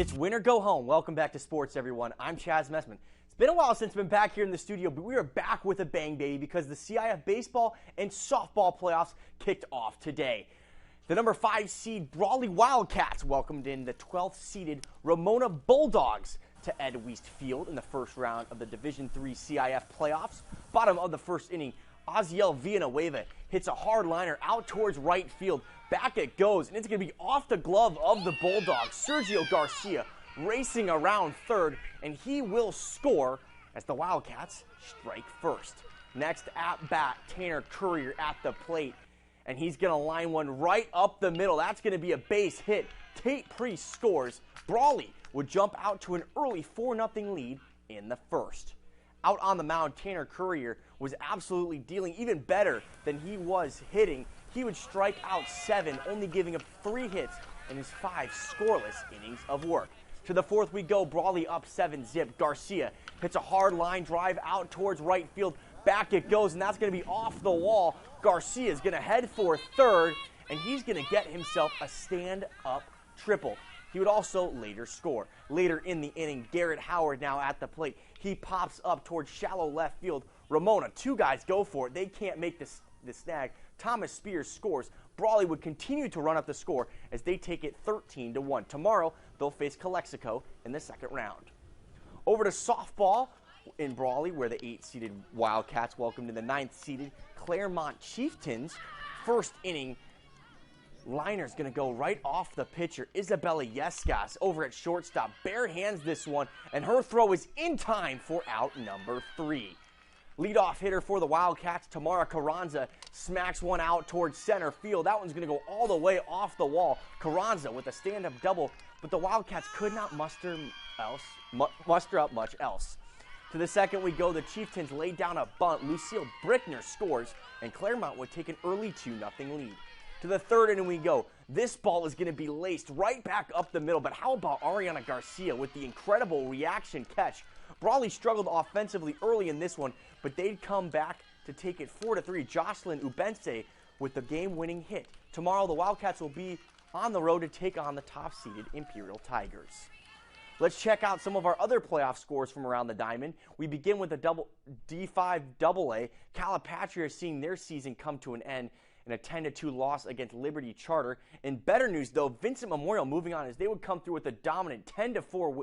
It's win or go home. Welcome back to sports, everyone. I'm Chaz Messman. It's been a while since I've been back here in the studio, but we are back with a bang, baby, because the CIF baseball and softball playoffs kicked off today. The number 5 seed Brawley Wildcats welcomed in the 12th seeded Ramona Bulldogs to Ed Wiest Field in the first round of the Division III CIF playoffs. Bottom of the first inning, Oziel Villanueva hits a hard liner out towards right field. Back it goes, and it's going to be off the glove of the Bulldogs. Sergio Garcia racing around third, and he will score as the Wildcats strike first. Next at bat, Tanner Courier at the plate, and he's going to line one right up the middle. That's going to be a base hit. Tate Priest scores. Brawley would jump out to an early 4-0 lead in the first. Out on the mound, Tanner Courier was absolutely dealing even better than he was hitting. He would strike out 7, only giving up 3 hits in his 5 scoreless innings of work. To the fourth we go, Brawley up 7-zip. Garcia hits a hard line drive out towards right field. Back it goes, and that's going to be off the wall. Garcia is going to head for third, and he's going to get himself a stand-up triple. He would also later score. Later in the inning, Garrett Howard now at the plate. He pops up towards shallow left field. Ramona, 2 guys go for it. They can't make the snag. Thomas Spears scores. Brawley would continue to run up the score as they take it 13-1. Tomorrow, they'll face Calexico in the second round. Over to softball in Brawley, where the 8-seeded Wildcats welcomed in the 9th-seeded Claremont Chieftains. First inning, liner's going to go right off the pitcher. Isabella Yescas over at shortstop. Bare hands this one, and her throw is in time for out number 3. Leadoff hitter for the Wildcats, Tamara Carranza, smacks one out towards center field. That one's going to go all the way off the wall. Carranza with a stand-up double, but the Wildcats could not muster up much else. To the second we go, the Chieftains laid down a bunt. Lucille Brickner scores, and Claremont would take an early 2-0 lead. To the third inning we go. This ball is going to be laced right back up the middle, but how about Ariana Garcia with the incredible reaction catch? Brawley struggled offensively early in this one, but they'd come back to take it 4-3. Jocelyn Ubense with the game-winning hit. Tomorrow, the Wildcats will be on the road to take on the top-seeded Imperial Tigers. Let's check out some of our other playoff scores from around the diamond. We begin with the D5 AA. Calipatria is seeing their season come to an end in a 10-2 loss against Liberty Charter. In better news, though, Vincent Memorial moving on as they would come through with a dominant 10-4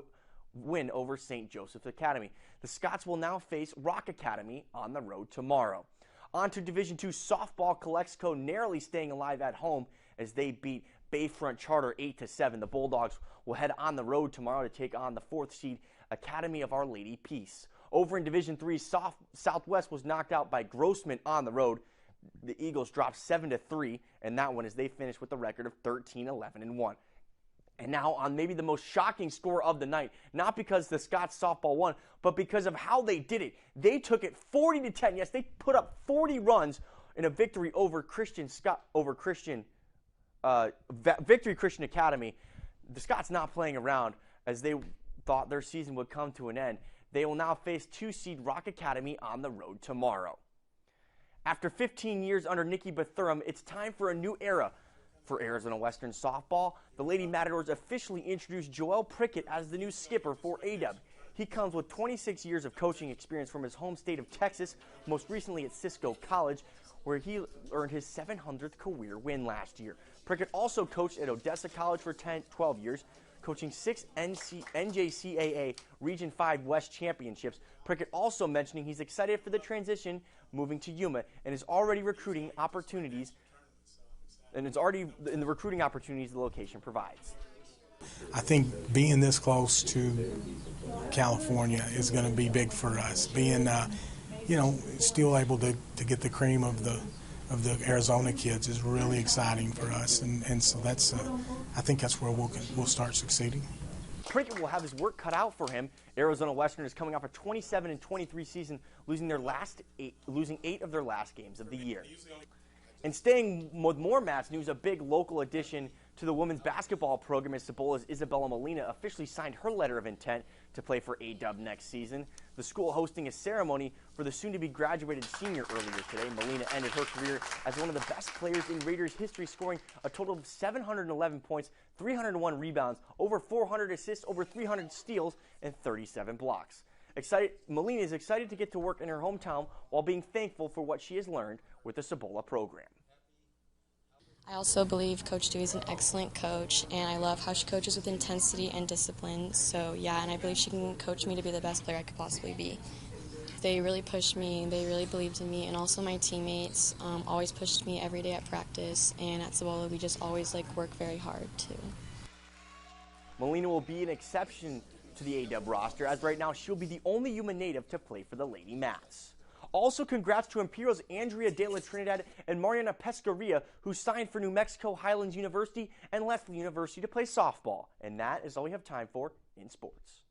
win over St. Joseph's Academy. The Scots will now face Rock Academy on the road tomorrow. On to Division II softball. Calexico narrowly staying alive at home as they beat Bayfront Charter 8-7. The Bulldogs will head on the road tomorrow to take on the 4th seed Academy of Our Lady Peace. Over in Division III, Southwest was knocked out by Grossman on the road. The Eagles dropped 7-3 in that one as they finished with a record of 13-11-1. And now on maybe the most shocking score of the night, not because the Scots softball won, but because of how they did it. They took it 40-10. Yes, they put up 40 runs in a victory over Victory Christian Academy. The Scots not playing around as they thought their season would come to an end. They will now face 2-seed Rock Academy on the road tomorrow. After 15 years under Nikki Bethurum, it's time for a new era. For Arizona Western softball, the Lady Matadors officially introduced Joel Prickett as the new skipper for AW. He comes with 26 years of coaching experience from his home state of Texas, most recently at Cisco College, where he earned his 700th career win last year. Prickett also coached at Odessa College for 12 years, coaching 6 NJCAA Region 5 West Championships. Prickett also mentioning he's excited for the transition moving to Yuma and is already recruiting opportunities and it's already in the recruiting opportunities the location provides. I think being this close to California is going to be big for us. Being, still able to get the cream of the Arizona kids is really exciting for us, and so that's I think that's where we'll start succeeding. Prickett will have his work cut out for him. Arizona Western is coming off a 27-23 season, losing 8 of their last games of the year. And staying with more Mats news, a big local addition to the women's basketball program is Cibola's Isabella Molina officially signed her letter of intent to play for A-Dub next season. The school hosting a ceremony for the soon-to-be graduated senior earlier today. Molina ended her career as one of the best players in Raiders history, scoring a total of 711 points, 301 rebounds, over 400 assists, over 300 steals, and 37 blocks. Molina is excited to get to work in her hometown while being thankful for what she has learned with the Cibola program. I also believe Coach Dewey is an excellent coach, and I love how she coaches with intensity and discipline. So yeah, and I believe she can coach me to be the best player I could possibly be. They really pushed me, they really believed in me, and also my teammates always pushed me every day at practice, and at Cibola we just always work very hard too. Molina will be an exception to the A-Dub roster, as right now she'll be the only human native to play for the Lady Mats. Also, congrats to Imperial's Andrea De La Trinidad and Mariana Pescaria, who signed for New Mexico Highlands University and left the university to play softball. And that is all we have time for in sports.